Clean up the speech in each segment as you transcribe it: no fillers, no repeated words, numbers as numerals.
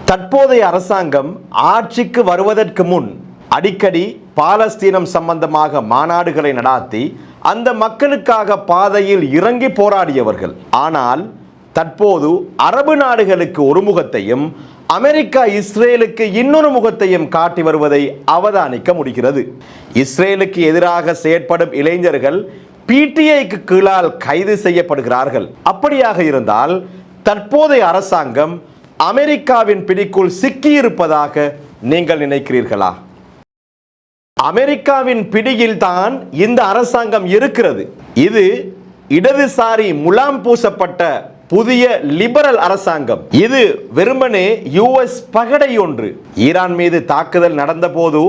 தற்போதைய அரசாங்கம் ஆட்சிக்கு வருவதற்கு முன் அடிக்கடி பாலஸ்தீனம் சம்பந்தமாக மாநாடுகளை நடாத்தி அந்த மக்களுக்காக பாதையில் இறங்கி போராடியவர்கள். ஆனால் தற்போது அரபு நாடுகளுக்கு ஒரு முகத்தையும் அமெரிக்கா இஸ்ரேலுக்கு இன்னொரு முகத்தையும் காட்டி வருவதை அவதானிக்க முடிகிறது. இஸ்ரேலுக்கு எதிராக செயற்படும் இளைஞர்கள் பிடிஐக்கு கீழால் கைது செய்யப்படுகிறார்கள். அப்படியாக இருந்தால் தற்போதைய அரசாங்கம் அமெரிக்காவின் பிடிக்குள் சிக்கியிருப்பதாக நீங்கள் நினைக்கிறீர்களா? அமெரிக்காவின் பிடியில் தான் இந்த அரசாங்கம் இருக்கிறது. இது இடதுசாரி முலாம் பூசப்பட்ட புதிய லிபரல் அரசாங்கம். இது வெறுமனே யுஎஸ் பகடை ஒன்று. ஈரான் மீது தாக்குதல் நடந்த போது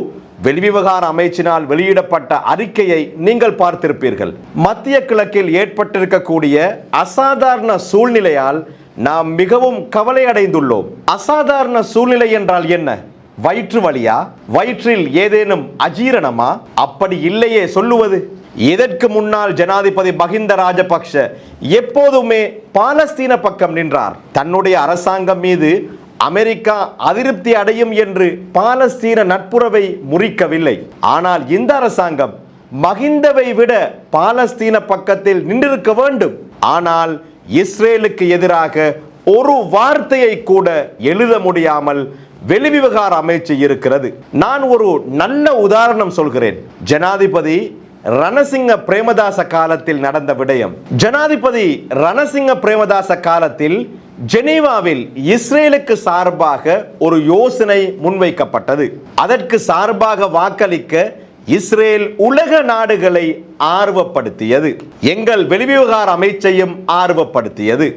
வெளிவிவகார அமைச்சினால் வெளியிடப்பட்ட அறிக்கையை நீங்கள் பார்த்திருப்பீர்கள். மத்திய கிழக்கில் ஏற்பட்டிருக்கக்கூடிய அசாதாரண சூழ்நிலையால் நாம் மிகவும் கவலை அடைந்துள்ளோம். அசாதாரண சூழ்நிலை என்றால் என்ன? வயிற்று வலியா? வயிற்றில் ஏதேனும் அஜீரணமா? அப்படி இல்லையே சொல்லுவது. இதற்கு முன்னால் ஜனாதிபதி மஹிந்த ராஜபக்ஷ எப்போதுமே பாலஸ்தீன பக்கம் நின்றார். தன்னுடைய அரசாங்கம் மீது அமெரிக்கா அதிருப்தி அடையும் என்று பாலஸ்தீன நட்புறவை முறிக்கவில்லை. ஆனால் இந்த அரசாங்கம் மஹிந்தவை விட பாலஸ்தீன பக்கத்தில் நின்றிருக்க வேண்டும். ஆனால் இஸ்ரேலுக்கு எதிராக ஒரு வார்த்தையை கூட எழுத முடியாமல் வெளிவிவகார அமைச்சு இருக்கிறது. நான் ஒரு நல்ல உதாரணம் சொல்கிறேன். ஜனாதிபதி ரணசிங்க பிரேமதாச காலத்தில் நடந்த விடயம். ஜனாதிபதி ரணசிங்க பிரேமதாச காலத்தில் ஜெனீவாவில் இஸ்ரேலுக்கு சார்பாக ஒரு யோசனை முன்வைக்கப்பட்டது. அதற்கு சார்பாக வாக்களிக்க இஸ்ரேல் உலக நாடுகளை ஆர்வப்படுத்தியது. எங்கள் வெளிவிவகார அமைச்சையும் ஆர்வப்படுத்தியது.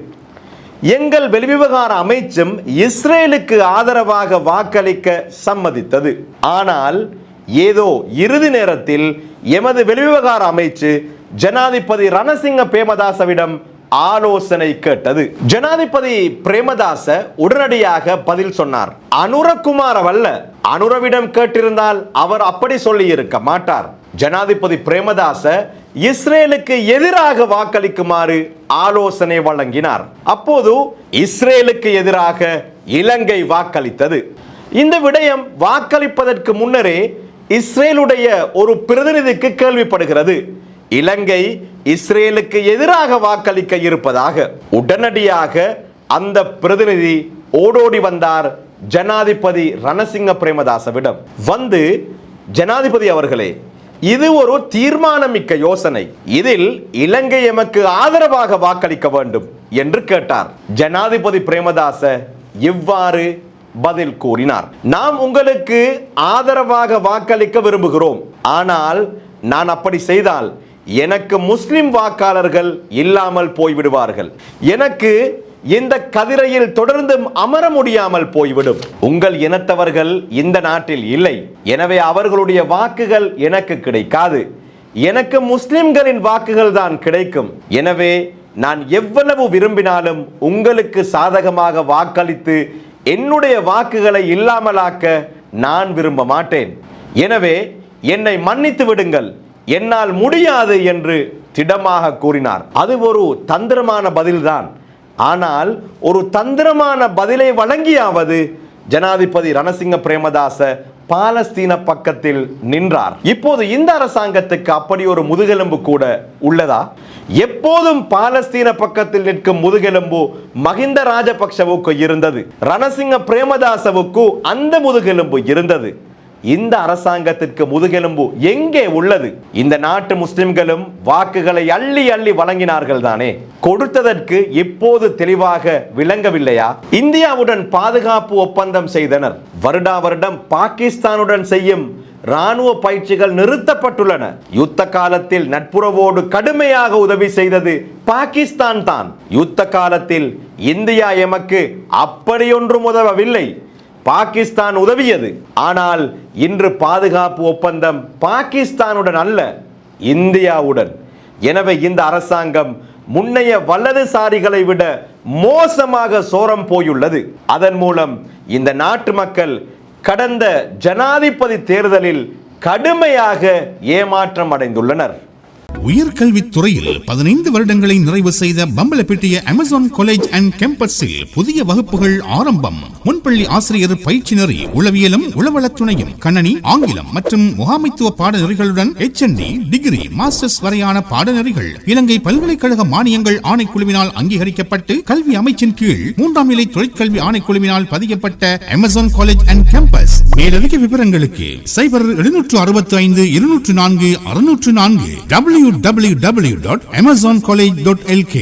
எங்கள் வெளிவிவகார அமைச்சும் இஸ்ரேலுக்கு ஆதரவாக வாக்களிக்க சம்மதித்தது. ஆனால் ஏதோ இறுதி நேரத்தில் எமது வெளிவிவகார அமைச்சு ஜனாதிபதி ரணசிங்க பிரேமதாசவிடம் ஆலோசனை கேட்டது. ஜனாதிபதி பிரேமதாச உடனடியாக பதில் சொன்னார். அனுரகுமாரவல்ல. அனுரவிடம் கேட்டிருந்தால் அவர் அப்படி சொல்லி இருக்க மாட்டார். ஜனாதிபதி பிரேமதாச இஸ்ரேலுக்கு எதிராக வாக்களிக்குமாறு ஆலோசனை வழங்கினார். அப்போது இஸ்ரேலுக்கு எதிராக இலங்கை வாக்களித்தது. இந்த விடயம் வாக்களிப்பதற்கு முன்னரே இஸ்ரேலுடைய ஒரு பிரதிநிதிக்கு கேள்விப்படுகிறது. இலங்கை இஸ்ரேலுக்கு எதிராக வாக்களிக்க இருப்பதாக. உடனடியாக அந்த பிரதிநிதி ஓடோடி வந்தார் ஜனாதிபதி ரணசிங்க பிரேமதாசவிடம். வந்து, ஜனாதிபதி அவர்களே, இது ஒரு தீர்மானமிக்க யோசனை. இதில் இலங்கை எமக்கு ஆதரவாக வாக்களிக்க வேண்டும் என்று கேட்டார். ஜனாதிபதி பிரேமதாச இவ்வாறு பதில் கூறினார். நாம் உங்களுக்கு ஆதரவாக வாக்களிக்க விரும்புகிறோம். ஆனால் நான் அப்படி செய்தால் எனக்கு முஸ்லிம் வாக்காளர்கள் இல்லாமல் போய்விடுவார்கள். எனக்கு இந்த கதிரையில் தொடர்ந்து அமர முடியாமல் போய்விடும். உங்கள் இனத்தவர்கள் இந்த நாட்டில் இல்லை. எனவே அவர்களுடைய வாக்குகள் எனக்கு கிடைக்காது. எனக்கு முஸ்லிம்களின் வாக்குகள் தான் கிடைக்கும். எனவே நான் எவ்வளவு விரும்பினாலும் உங்களுக்கு சாதகமாக வாக்களித்து என்னுடைய வாக்குகளை இல்லாமலாக்க நான் விரும்ப மாட்டேன். எனவே என்னை மன்னித்து விடுங்கள், என்னால் முடியாது என்று திடமாக கூறினார். அது ஒரு தந்திரமான பதில்தான். ஆனால் ஒரு தந்திரமான பதிலை வழங்கியாவது ஜனாதிபதி ரணசிங்க பிரேமதாச பாலஸ்தீன பக்கத்தில் நின்றார். இப்போது இந்த அரசாங்கத்துக்கு அப்படி ஒரு முதுகெலும்பு கூட உள்ளதா? எப்போதும் பாலஸ்தீன பக்கத்தில் நிற்கும் முதுகெலும்பு மஹிந்த ராஜபக்ஷவுக்கு இருந்தது. ரணசிங்க பிரேமதாசவுக்கு அந்த முதுகெலும்பு இருந்தது. இந்த அரசாங்கத்திற்கு முதுகெலும்பு எங்கே உள்ளது? இந்த நாட்டு முஸ்லிம்களும் வாக்குகளை அள்ளி அள்ளி வழங்கினார்கள் தானே. கொடுத்ததற்கு இப்போது தெளிவாக விளங்கவில்லையா? இந்தியாவுடன் பாதுகாப்பு ஒப்பந்தம் செய்தனர். வருடா வருடம் பாகிஸ்தானுடன் செய்யும் ராணுவ பயிற்சிகள் நிறுத்தப்பட்டுள்ளன. யுத்த காலத்தில் நட்புறவோடு கடுமையாக உதவி செய்தது பாகிஸ்தான் தான். யுத்த காலத்தில் இந்தியா எமக்கு அப்படியொன்றும் உதவவில்லை. பாகிஸ்தான் உதவியது. ஆனால் இன்று பாதுகாப்பு ஒப்பந்தம் பாகிஸ்தானுடன் அல்ல, இந்தியாவுடன். எனவே இந்த அரசாங்கம் முன்னைய வலதுசாரிகளை விட மோசமாக சோரம் போயுள்ளது. அதன் மூலம் இந்த நாட்டு மக்கள் கடந்த ஜனாதிபதி தேர்தலில் கடுமையாக ஏமாற்றம் அடைந்துள்ளனர். உயர்கல்வித்துறையில் 15 வருடங்களை நிறைவு செய்த பம்பலப்பிட்டிய அமேசான் காலேஜ் அண்ட் கேம்பஸில் புதிய வகுப்புகள் ஆரம்பம். முன்பள்ளி ஆசிரியர் பயிற்சி நெறி, உளவியலும் உளவளத்துணையும், கணனி, ஆங்கிலம் மற்றும் முகாமைத்துவ பாடநெறிகளுடன் HND, டிகிரி, மாஸ்டர்ஸ் வரையான பாடநெறிகள் இலங்கை பல்கலைக்கழக மானியங்கள் ஆணைக்குழுவினால் அங்கீகரிக்கப்பட்டு கல்வி அமைச்சின் கீழ் 3ஆம் நிலை தொழிற்கல்வி ஆணைக்குழுவினால் பதியப்பட்ட அமேசான் காலேஜ் அண்ட் கேம்பஸ். மேலதிக விவரங்களுக்கு 0765 204 604 www.amazoncollege.lk